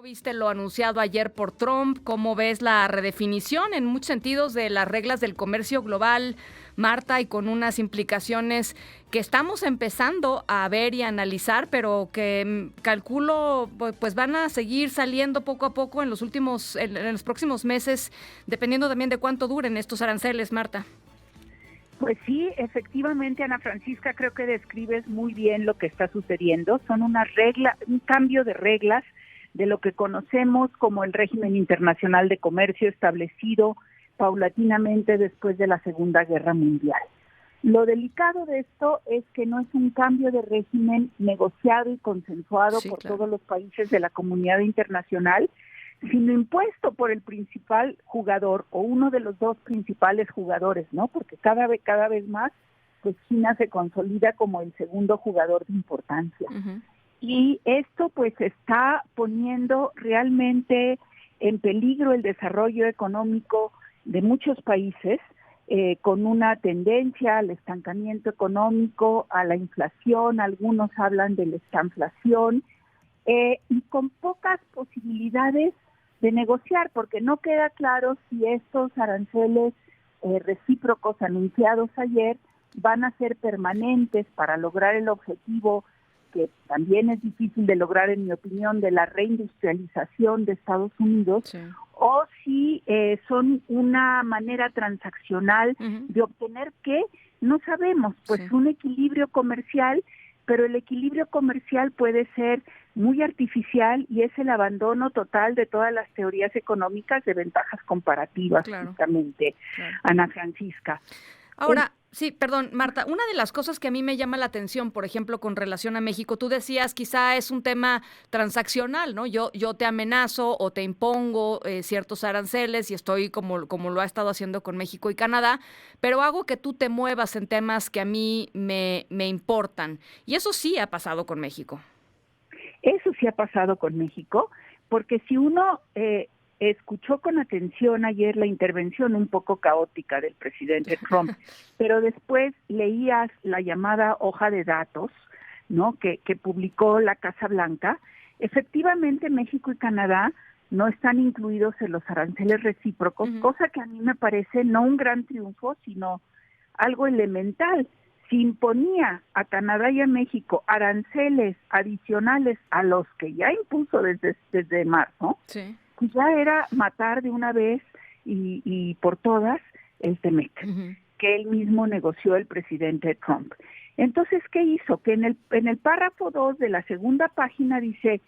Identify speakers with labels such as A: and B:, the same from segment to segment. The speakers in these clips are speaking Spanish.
A: ¿Viste lo anunciado ayer por Trump? ¿Cómo ves la redefinición en muchos sentidos de las reglas del comercio global, Marta, y con unas implicaciones que estamos empezando a ver y a analizar, pero que calculo pues van a seguir saliendo poco a poco en los próximos meses, dependiendo también de cuánto duren estos aranceles, Marta?
B: Pues sí, efectivamente, Ana Francisca, creo que describes muy bien lo que está sucediendo. Son un cambio de reglas de lo que conocemos como el régimen internacional de comercio establecido paulatinamente después de la Segunda Guerra Mundial. Lo delicado de esto es que no es un cambio de régimen negociado y consensuado por todos los países de la comunidad internacional, sino impuesto por el principal jugador o uno de los dos principales jugadores, ¿no? Porque cada vez más, pues China se consolida como el segundo jugador de importancia. Uh-huh. Y esto pues está poniendo realmente en peligro el desarrollo económico de muchos países, con una tendencia al estancamiento económico, a la inflación, algunos hablan de la estanflación, y con pocas posibilidades de negociar, porque no queda claro si estos aranceles recíprocos anunciados ayer van a ser permanentes para lograr el objetivo, que también es difícil de lograr, en mi opinión, de la reindustrialización de Estados Unidos, sí, o si son una manera transaccional de obtener, ¿qué? No sabemos, pues sí, un equilibrio comercial, pero el equilibrio comercial puede ser muy artificial y es el abandono total de todas las teorías económicas de ventajas comparativas, justamente, Ana Francisca.
A: Ahora, sí, perdón, Marta, una de las cosas que a mí me llama la atención, por ejemplo, con relación a México, tú decías quizá es un tema transaccional, ¿no? Yo te amenazo o te impongo ciertos aranceles y estoy como lo ha estado haciendo con México y Canadá, pero hago que tú te muevas en temas que a mí me importan. Y eso sí ha pasado con México.
B: Eso sí ha pasado con México, porque si uno escuchó con atención ayer la intervención un poco caótica del presidente Trump, pero después leías la llamada hoja de datos, ¿no?, que publicó la Casa Blanca. Efectivamente, México y Canadá no están incluidos en los aranceles recíprocos, cosa que a mí me parece no un gran triunfo, sino algo elemental. Si imponía a Canadá y a México aranceles adicionales a los que ya impuso desde marzo, sí, pues ya era matar de una vez y por todas el TEMEC, que él mismo negoció el presidente Trump. Entonces, ¿qué hizo? Que en el párrafo 2 de la segunda página dice,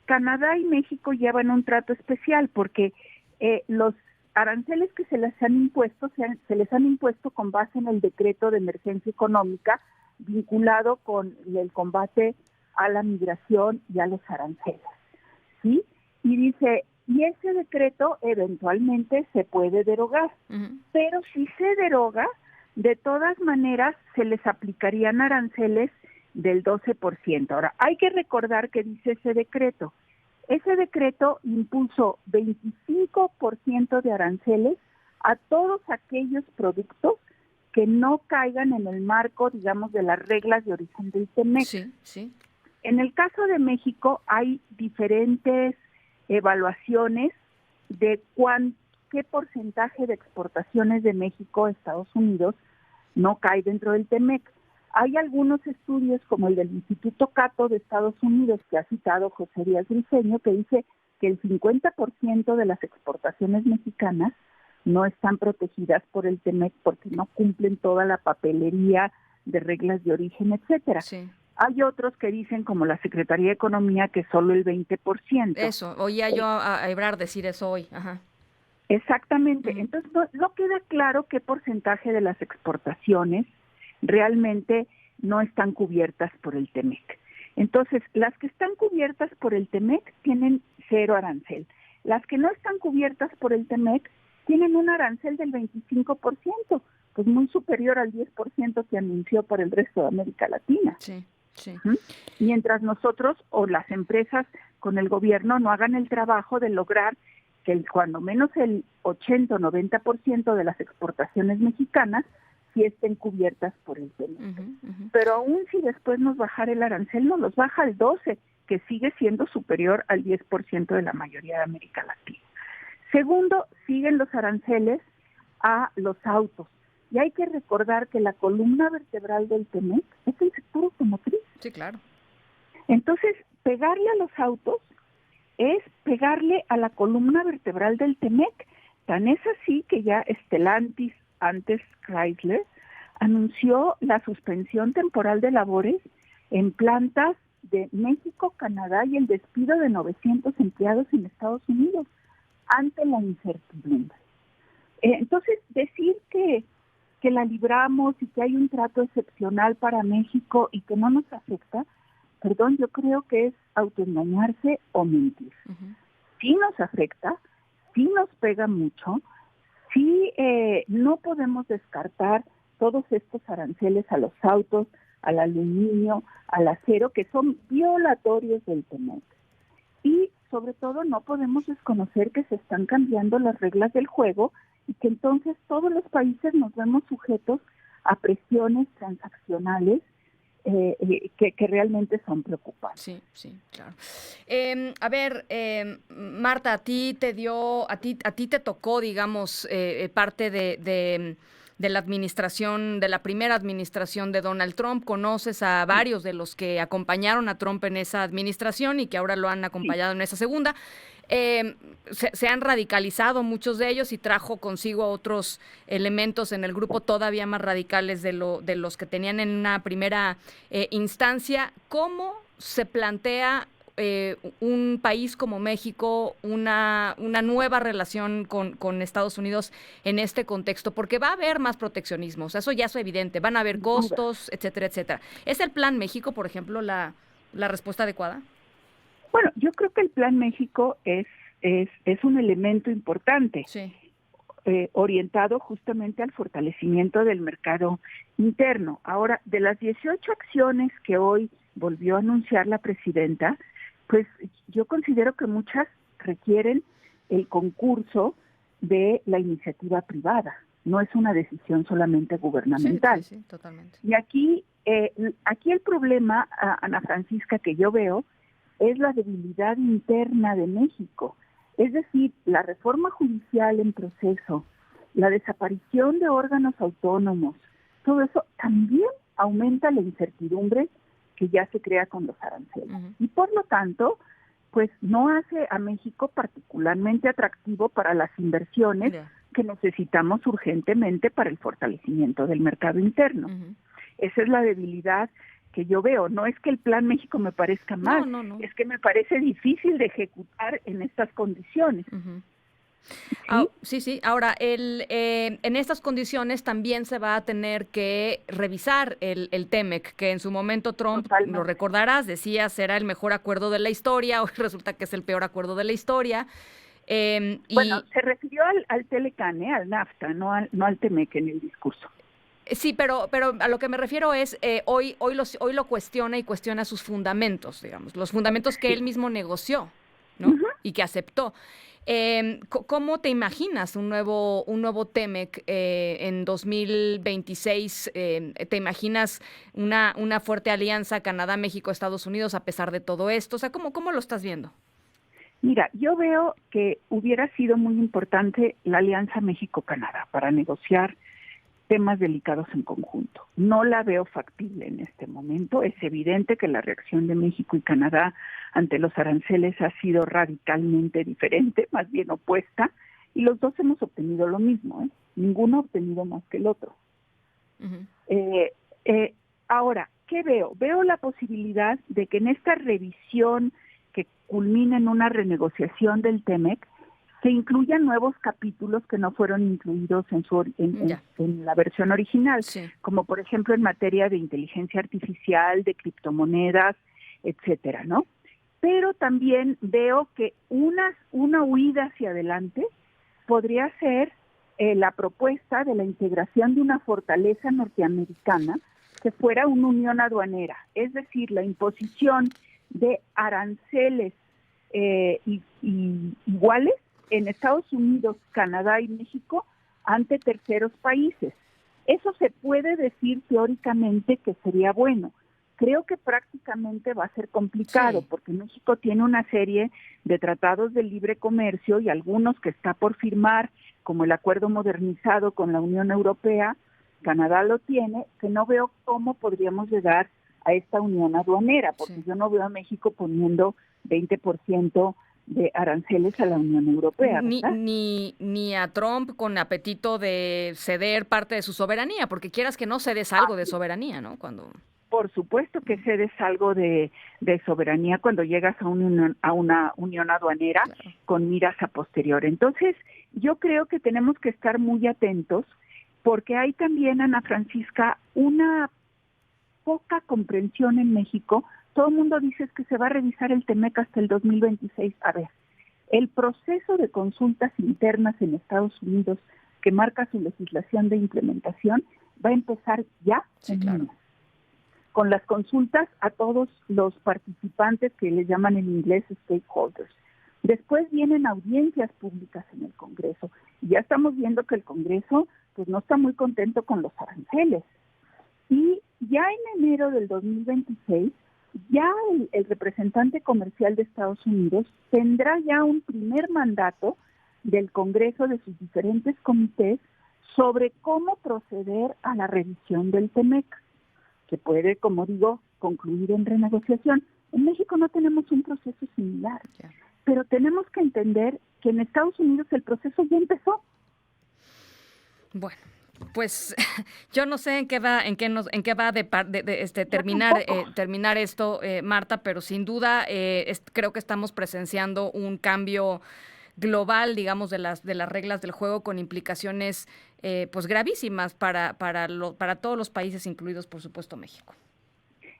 B: Canadá y México llevan un trato especial porque los aranceles que se les han impuesto con base en el decreto de emergencia económica vinculado con el combate a la migración y a los aranceles, ¿sí? Y dice, y ese decreto eventualmente se puede derogar, pero si se deroga, de todas maneras se les aplicarían aranceles del 12%. Ahora, hay que recordar que dice ese decreto. Ese decreto impuso 25% de aranceles a todos aquellos productos que no caigan en el marco, digamos, de las reglas de origen del TEMEC.
A: Sí, sí.
B: En el caso de México hay diferentes evaluaciones de qué porcentaje de exportaciones de México a Estados Unidos no cae dentro del TEMEC. Hay algunos estudios, como el del Instituto Cato de Estados Unidos, que ha citado José Díaz Briceño, que dice que el 50% de las exportaciones mexicanas no están protegidas por el TEMEC porque no cumplen toda la papelería de reglas de origen, etcétera.
A: Sí.
B: Hay otros que dicen, como la Secretaría de Economía, que solo el 20%.
A: Eso, oía yo a Ebrard decir eso hoy. Ajá.
B: Exactamente. Entonces, no queda claro qué porcentaje de las exportaciones realmente no están cubiertas por el TEMEC. Entonces, las que están cubiertas por el TEMEC tienen 0 arancel. Las que no están cubiertas por el TEMEC tienen un arancel del 25%, pues muy superior al 10% que anunció por el resto de América Latina.
A: Sí, sí.
B: Mientras nosotros o las empresas con el gobierno no hagan el trabajo de lograr que cuando menos el 80 o 90% de las exportaciones mexicanas sí estén cubiertas por el TEMEC. Pero aún si después nos bajara el arancel, nos los baja al 12%, que sigue siendo superior al 10% de la mayoría de América Latina. Segundo, siguen los aranceles a los autos. Y hay que recordar que la columna vertebral del TEMEC es el sector automotriz.
A: Sí, claro.
B: Entonces, pegarle a los autos es pegarle a la columna vertebral del TEMEC. Tan es así que ya Stellantis, antes Chrysler, anunció la suspensión temporal de labores en plantas de México, Canadá y el despido de 900 empleados en Estados Unidos ante la incertidumbre. Entonces, decir que la libramos y que hay un trato excepcional para México y que no nos afecta, perdón, yo creo que es autoengañarse o mentir.
A: Uh-huh.
B: Sí nos afecta, sí nos pega mucho, sí no podemos descartar todos estos aranceles a los autos, al aluminio, al acero, que son violatorios del TEMEC. Y sobre todo no podemos desconocer que se están cambiando las reglas del juego y que entonces todos los países nos vemos sujetos a presiones transaccionales que realmente son preocupantes.
A: Sí, sí, claro. A ver, Marta, a ti te tocó, digamos, parte de la administración, de la primera administración de Donald Trump. Conoces a varios de los que acompañaron a Trump en esa administración y que ahora lo han acompañado en esa segunda. Se han radicalizado muchos de ellos y trajo consigo a otros elementos en el grupo todavía más radicales de los que tenían en una primera instancia. ¿Cómo se plantea un país como México una nueva relación con Estados Unidos en este contexto? Porque va a haber más proteccionismo, o sea, eso ya es evidente, van a haber costos, etcétera, etcétera. ¿Es el Plan México, por ejemplo, la respuesta adecuada?
B: Bueno, yo creo que el Plan México es un elemento importante,
A: sí,
B: orientado justamente al fortalecimiento del mercado interno. Ahora, de las 18 acciones que hoy volvió a anunciar la presidenta, pues yo considero que muchas requieren el concurso de la iniciativa privada. No es una decisión solamente gubernamental.
A: Sí, totalmente.
B: Y aquí el problema, Ana Francisca, que yo veo, es la debilidad interna de México. Es decir, la reforma judicial en proceso, la desaparición de órganos autónomos, todo eso también aumenta la incertidumbre que ya se crea con los aranceles. Uh-huh. Y por lo tanto, pues no hace a México particularmente atractivo para las inversiones que necesitamos urgentemente para el fortalecimiento del mercado interno. Uh-huh. Esa es la debilidad que yo veo. No es que el Plan México me parezca mal, no. Es que me parece difícil de ejecutar en estas condiciones.
A: Uh-huh. Sí. Ahora, en estas condiciones también se va a tener que revisar el TEMEC, que en su momento Trump, totalmente, lo recordarás, decía será el mejor acuerdo de la historia, hoy resulta que es el peor acuerdo de la historia.
B: Bueno, se refirió al Telecán, al NAFTA, no al TEMEC en el discurso.
A: Sí, pero a lo que me refiero es, hoy lo cuestiona y cuestiona sus fundamentos, digamos, los fundamentos que él mismo negoció, ¿no? Uh-huh. Y que aceptó. ¿Cómo te imaginas un nuevo TEMEC en 2026? ¿Te imaginas una fuerte alianza Canadá, México, Estados Unidos a pesar de todo esto? O sea, ¿cómo lo estás viendo?
B: Mira, yo veo que hubiera sido muy importante la alianza México-Canadá para negociar temas delicados en conjunto. No la veo factible en este momento. Es evidente que la reacción de México y Canadá ante los aranceles ha sido radicalmente diferente, más bien opuesta, y los dos hemos obtenido lo mismo, ¿eh? Ninguno ha obtenido más que el otro. Uh-huh. Ahora, ¿qué veo? Veo la posibilidad de que en esta revisión que culmina en una renegociación del TEMEC, se incluyan nuevos capítulos que no fueron incluidos en la versión original, sí, como por ejemplo en materia de inteligencia artificial, de criptomonedas, etcétera, ¿no? Pero también veo que una huida hacia adelante podría ser la propuesta de la integración de una fortaleza norteamericana que fuera una unión aduanera, es decir, la imposición de aranceles iguales en Estados Unidos, Canadá y México ante terceros países. Eso se puede decir teóricamente que sería bueno, creo que prácticamente va a ser complicado,
A: Sí.
B: porque México tiene una serie de tratados de libre comercio y algunos que está por firmar, como el acuerdo modernizado con la Unión Europea, Canadá lo tiene, que no veo cómo podríamos llegar a esta unión aduanera, porque
A: Sí.
B: yo no veo a México poniendo 20% de aranceles a la Unión Europea, ¿verdad?
A: Ni a Trump con apetito de ceder parte de su soberanía, porque quieras que no cedes algo de soberanía, ¿no? Cuando
B: Por supuesto que cedes algo de soberanía cuando llegas a una unión aduanera
A: Claro.
B: con miras a posterior. Entonces, yo creo que tenemos que estar muy atentos porque hay también, Ana Francisca, una poca comprensión en México. Todo el mundo dice que se va a revisar el TEMEC hasta el 2026. A ver, el proceso de consultas internas en Estados Unidos que marca su legislación de implementación va a empezar ya
A: Sí,
B: en
A: claro.
B: junio, con las consultas a todos los participantes que les llaman en inglés stakeholders. Después vienen audiencias públicas en el Congreso. Y ya estamos viendo que el Congreso pues no está muy contento con los aranceles. Y ya en enero del 2026, ya el representante comercial de Estados Unidos tendrá ya un primer mandato del Congreso de sus diferentes comités sobre cómo proceder a la revisión del TEMEC, que puede, como digo, concluir en renegociación. En México no tenemos un proceso similar,
A: Ya.
B: pero tenemos que entender que en Estados Unidos el proceso ya empezó.
A: Bueno, pues yo no sé en qué va
B: Yo
A: terminar
B: tampoco.
A: terminar esto, Marta, pero sin duda creo que estamos presenciando un cambio global, digamos, de las reglas del juego con implicaciones pues gravísimas para todos los países, incluidos por supuesto México.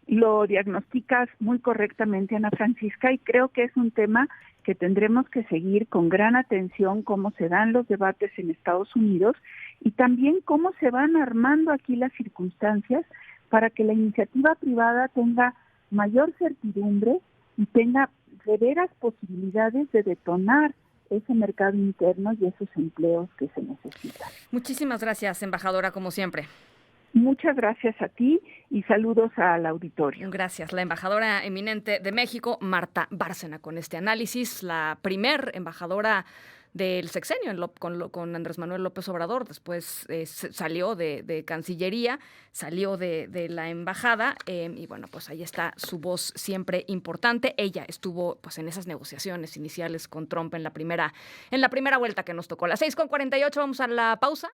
B: Lo diagnosticas muy correctamente, Ana Francisca, y creo que es un tema que tendremos que seguir con gran atención cómo se dan los debates en Estados Unidos y también cómo se van armando aquí las circunstancias para que la iniciativa privada tenga mayor certidumbre y tenga de veras posibilidades de detonar ese mercado interno y esos empleos que se necesitan.
A: Muchísimas gracias, embajadora, como siempre.
B: Muchas gracias a ti y saludos al auditorio.
A: Gracias. La embajadora eminente de México, Marta Bárcena, con este análisis, la primer embajadora del sexenio con Andrés Manuel López Obrador. Después salió de Cancillería, salió de la embajada y bueno, pues ahí está su voz siempre importante. Ella estuvo pues en esas negociaciones iniciales con Trump en la primera vuelta que nos tocó. Las 6:48, vamos a la pausa.